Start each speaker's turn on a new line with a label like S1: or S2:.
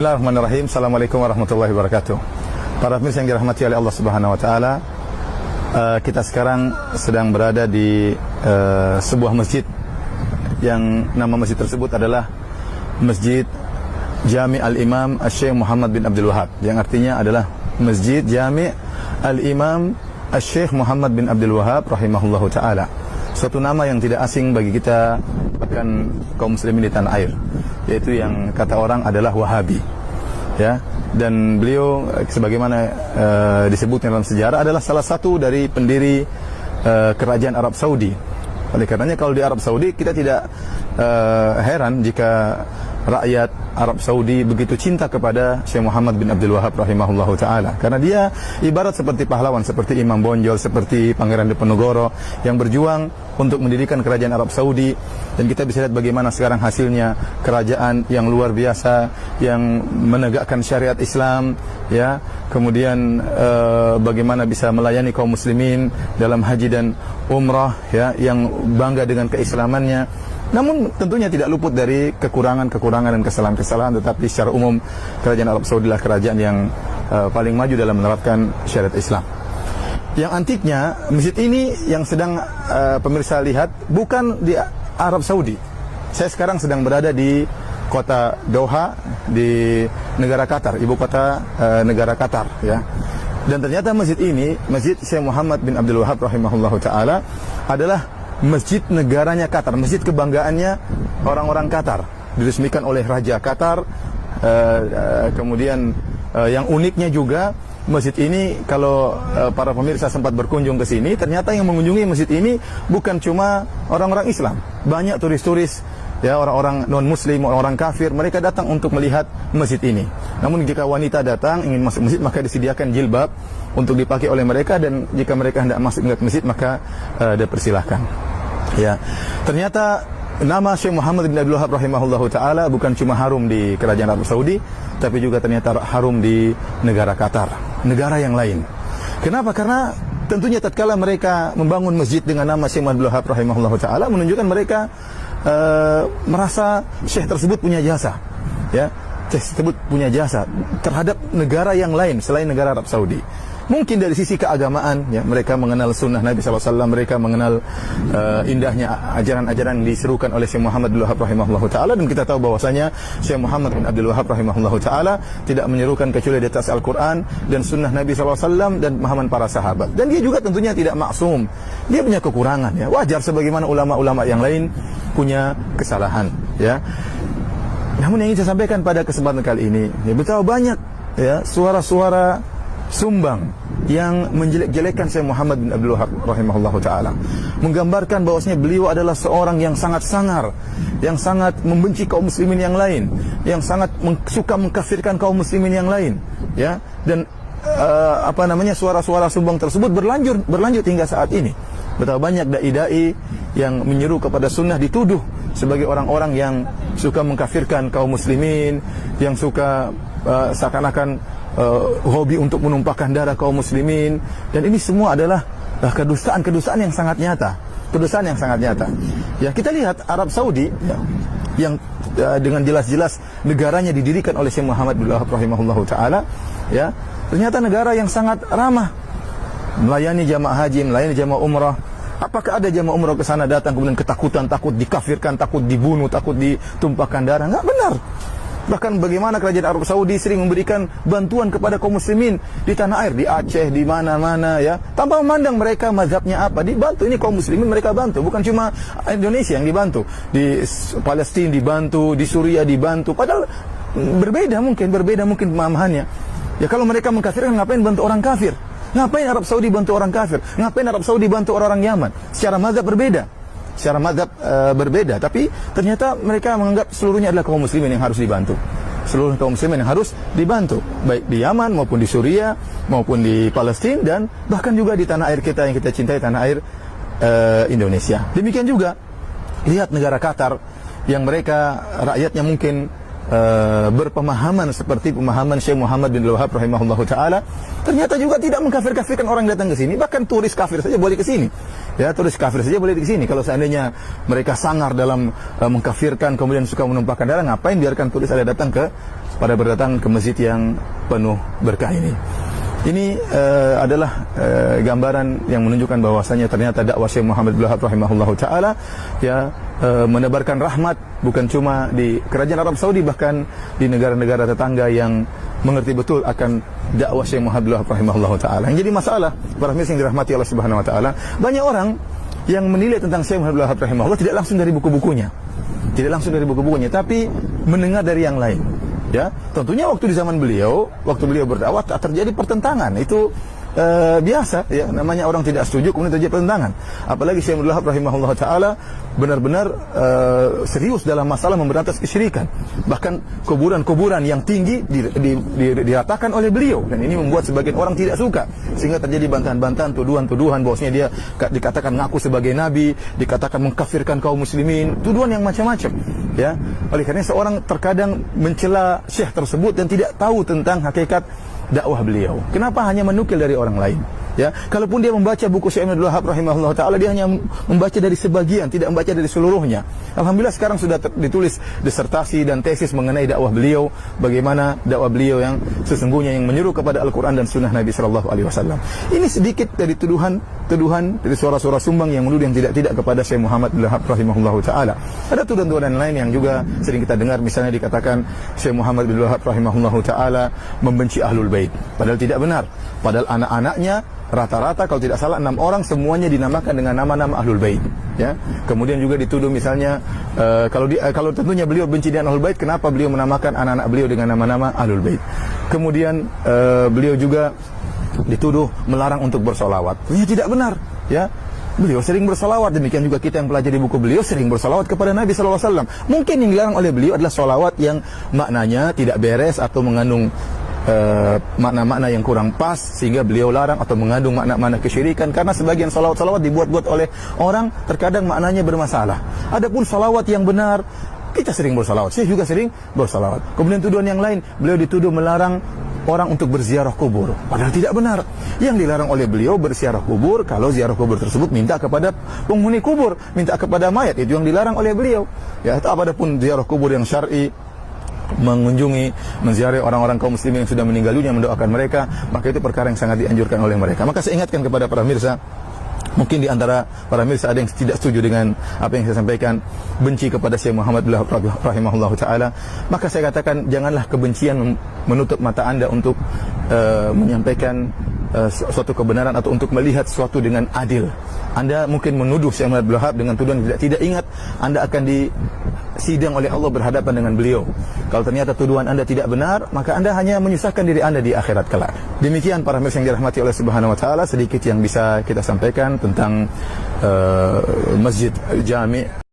S1: Bismillahirrahmanirrahim. Assalamualaikum warahmatullahi wabarakatuh. Para pemirsa yang dirahmati oleh Allah Subhanahu wa taala, kita sekarang sedang berada di sebuah masjid yang nama masjid tersebut adalah Masjid Jami' Al-Imam Syekh Muhammad bin Abdul Wahab, yang artinya adalah Masjid Jami' Al-Imam Syekh Muhammad bin Abdul Wahab rahimahullahu taala. Suatu nama yang tidak asing bagi kita bahkan kaum muslimin di tanah air, yaitu yang kata orang adalah Wahabi, ya. Dan beliau sebagaimana disebutnya dalam sejarah adalah salah satu dari pendiri kerajaan Arab Saudi. Oleh karenanya kalau di Arab Saudi kita tidak heran jika rakyat Arab Saudi begitu cinta kepada Syekh Muhammad bin Abdul Wahab rahimahullahu taala, karena dia ibarat seperti pahlawan, seperti Imam Bonjol, seperti Pangeran Diponegoro yang berjuang untuk mendirikan kerajaan Arab Saudi. Dan kita bisa lihat bagaimana sekarang hasilnya kerajaan yang luar biasa yang menegakkan syariat Islam, ya. Kemudian bagaimana bisa melayani kaum muslimin dalam haji dan umrah, ya, yang bangga dengan keislamannya. Namun tentunya tidak luput dari kekurangan-kekurangan dan kesalahan-kesalahan, tetapi secara umum kerajaan Arab Saudi adalah kerajaan yang paling maju dalam menerapkan syariat Islam. Yang antiknya, masjid ini yang sedang pemirsa lihat bukan di Arab Saudi. Saya sekarang sedang berada di kota Doha, di negara Qatar, ibu kota negara Qatar, ya. Dan ternyata masjid ini, Masjid Syekh Muhammad bin Abdul Wahab rahimahullahu taala, adalah masjid negaranya Qatar, masjid kebanggaannya orang-orang Qatar, diresmikan oleh Raja Qatar. Kemudian yang uniknya juga masjid ini, kalau para pemirsa sempat berkunjung ke sini, ternyata yang mengunjungi masjid ini bukan cuma orang-orang Islam, banyak turis-turis, ya, orang-orang non-muslim, orang-orang kafir, mereka datang untuk melihat masjid ini. Namun jika wanita datang ingin masuk masjid, maka disediakan jilbab untuk dipakai oleh mereka, dan jika mereka hendak masuk ke masjid maka dipersilahkan. Ya, ternyata nama Syekh Muhammad bin Abdul Wahab rahimahullahu taala bukan cuma harum di kerajaan Arab Saudi, tapi juga ternyata harum di negara Qatar, negara yang lain. Kenapa? Karena tentunya tatkala mereka membangun masjid dengan nama Syekh Muhammad bin Abdul Wahab rahimahullahu taala, menunjukkan mereka merasa Syekh tersebut punya jasa, ya. Syekh tersebut punya jasa terhadap negara yang lain selain negara Arab Saudi. Mungkin dari sisi keagamaan, ya, mereka mengenal sunnah Nabi SAW, mereka mengenal indahnya ajaran-ajaran yang diserukan oleh Syekh Muhammad bin Wahab rahimahullahu taala, dan kita tahu bahwasanya Syekh Muhammad bin Abdul Wahab rahimahullahu taala tidak menyerukan kecuali di atas Al-Qur'an dan sunnah Nabi SAW dan pemahaman para sahabat. Dan dia juga tentunya tidak maksum, dia punya kekurangan, ya. Wajar sebagaimana ulama-ulama yang lain punya kesalahan, ya. Namun yang ingin saya sampaikan pada kesempatan kali ini, ya, betapa banyak, ya, suara-suara sumbang yang menjelek-jelekkan Syekh Muhammad bin Abdul Wahab rahimahullahu taala, menggambarkan bahwasanya beliau adalah seorang yang sangat sangar, yang sangat membenci kaum muslimin yang lain, yang sangat suka mengkafirkan kaum muslimin yang lain, ya. Dan suara-suara sumbang tersebut berlanjut hingga saat ini. Betapa banyak dai-dai yang menyeru kepada sunnah dituduh sebagai orang-orang yang suka mengkafirkan kaum muslimin, yang suka seakan-akan hobi untuk menumpahkan darah kaum muslimin. Dan ini semua adalah kedustaan yang sangat nyata, kedustaan yang sangat nyata. Ya, kita lihat Arab Saudi, ya, yang dengan jelas-jelas negaranya didirikan oleh Syekh Muhammad bin Wahab rahimahullahu taala, ya, ternyata negara yang sangat ramah, melayani jamaah haji, melayani jamaah umrah. Apakah ada jamaah umrah ke sana datang kemudian ketakutan, takut dikafirkan, takut dibunuh, takut ditumpahkan darah? Enggak benar. Bahkan bagaimana kerajaan Arab Saudi sering memberikan bantuan kepada kaum muslimin di tanah air, di Aceh, di mana-mana, ya, tanpa memandang mereka mazhabnya apa, dibantu. Ini kaum muslimin mereka bantu, bukan cuma Indonesia yang dibantu, di Palestina dibantu, di Suriah dibantu. Padahal berbeda mungkin pemahamannya. Ya, kalau mereka mengkafirkan, ngapain bantu orang kafir? Ngapain Arab Saudi bantu orang kafir? Ngapain Arab Saudi bantu orang Yaman? Secara mazhab berbeda. Tapi ternyata mereka menganggap seluruhnya adalah kaum muslimin yang harus dibantu. Seluruh kaum muslimin yang harus dibantu, baik di Yaman maupun di Suriah maupun di Palestina, dan bahkan juga di tanah air kita yang kita cintai, tanah air Indonesia. Demikian juga lihat negara Qatar yang mereka rakyatnya mungkin berpemahaman seperti pemahaman Syekh Muhammad bin Wahab rahimahullahu taala, ternyata juga tidak mengkafir-kafirkan orang yang datang ke sini. Bahkan turis kafir saja boleh ke sini. Ya, turis kafir saja boleh ke sini. Kalau seandainya mereka sangar dalam mengkafirkan kemudian suka menumpahkan darah, ngapain biarkan turis ada datang ke pada berdatang ke masjid yang penuh berkah ini. Ini adalah gambaran yang menunjukkan bahwasanya ternyata dakwah Syekh Muhammad bin Wahab rahimahullahu taala ya menebarkan rahmat bukan cuma di kerajaan Arab Saudi, bahkan di negara-negara tetangga yang mengerti betul akan dakwah Syekh Muhammad bin Wahab rahimahullahu taala. Yang jadi masalah para pemirsa yang dirahmati Allah Subhanahu wa taala, banyak orang yang menilai tentang Syekh Muhammad bin Wahab rahimahullah tidak langsung dari buku-bukunya. Tidak langsung dari buku-bukunya, tapi mendengar dari yang lain. Ya, tentunya waktu di zaman beliau, waktu beliau berdakwah terjadi pertentangan. Itu biasa ya, namanya orang tidak setuju kemudian terjadi pertentangan. Apalagi Syekh Abdul Wahab rahimahullah taala benar-benar serius dalam masalah memberantas kesyirikan. Bahkan kuburan-kuburan yang tinggi diratakan oleh beliau, dan ini membuat sebagian orang tidak suka, sehingga terjadi bantahan-bantahan, tuduhan-tuduhan bahwasanya dia dikatakan ngaku sebagai nabi, dikatakan mengkafirkan kaum muslimin, tuduhan yang macam-macam. Ya, oleh karena seorang terkadang mencela syekh tersebut dan tidak tahu tentang hakikat dakwah beliau. Kenapa hanya menukil dari orang lain? Ya, kalaupun dia membaca buku Syekh Abdul Wahab rahimahullah taala, dia hanya membaca dari sebagian, tidak membaca dari seluruhnya. Alhamdulillah sekarang sudah ditulis disertasi dan tesis mengenai dakwah beliau, bagaimana dakwah beliau yang sesungguhnya yang menyeru kepada Al-Qur'an dan sunnah Nabi sallallahu alaihi wasallam. Ini sedikit dari tuduhan dari suara-suara sumbang yang menuduh yang tidak kepada Syekh Muhammad bin Wahab rahimahullah taala. Ada tuduhan-tuduhan lain yang juga sering kita dengar, misalnya dikatakan Syekh Muhammad bin Wahab rahimahullah taala membenci Ahlul Bait. Padahal tidak benar. Padahal anak-anaknya rata-rata kalau tidak salah 6 orang semuanya dinamakan dengan nama-nama Ahlul Bait. Ya. Kemudian juga dituduh misalnya kalau tentunya beliau benci dengan Ahlul Bait, kenapa beliau menamakan anak-anak beliau dengan nama-nama Ahlul Bait? Kemudian beliau juga dituduh melarang untuk bersolawat. Ini tidak benar. Ya. Beliau sering bersolawat, demikian juga kita yang pelajari buku beliau sering bersolawat kepada Nabi SAW. Mungkin yang dilarang oleh beliau adalah solawat yang maknanya tidak beres atau mengandung makna-makna yang kurang pas, sehingga beliau larang, atau mengandung makna-makna kesyirikan, karena sebagian salawat-salawat dibuat-buat oleh orang terkadang maknanya bermasalah. Adapun salawat yang benar, kita sering bersalawat, saya juga sering bersalawat. Kemudian tuduhan yang lain, beliau dituduh melarang orang untuk berziarah kubur, padahal tidak benar. Yang dilarang oleh beliau berziarah kubur kalau ziarah kubur tersebut minta kepada penghuni kubur, minta kepada mayat, itu yang dilarang oleh beliau. Ya, adapun ziarah kubur yang syar'i, mengunjungi, menziarahi orang-orang kaum muslimin yang sudah meninggal dunia, mendoakan mereka, maka itu perkara yang sangat dianjurkan oleh mereka. Maka saya ingatkan kepada para pemirsa, mungkin di antara para pemirsa ada yang tidak setuju dengan apa yang saya sampaikan, benci kepada Syekh Muhammad bin Wahab rahimahullah taala, maka saya katakan janganlah kebencian menutup mata Anda untuk menyampaikan suatu kebenaran atau untuk melihat sesuatu dengan adil. Anda mungkin menuduh Syekh Muhammad bin Wahab dengan tuduhan tidak ingat, Anda akan disidang oleh Allah berhadapan dengan beliau. Kalau ternyata tuduhan Anda tidak benar, maka Anda hanya menyusahkan diri Anda di akhirat kelak. Demikian para pemirsa yang dirahmati oleh Subhanahu wa taala, sedikit yang bisa kita sampaikan tentang Masjid Jami'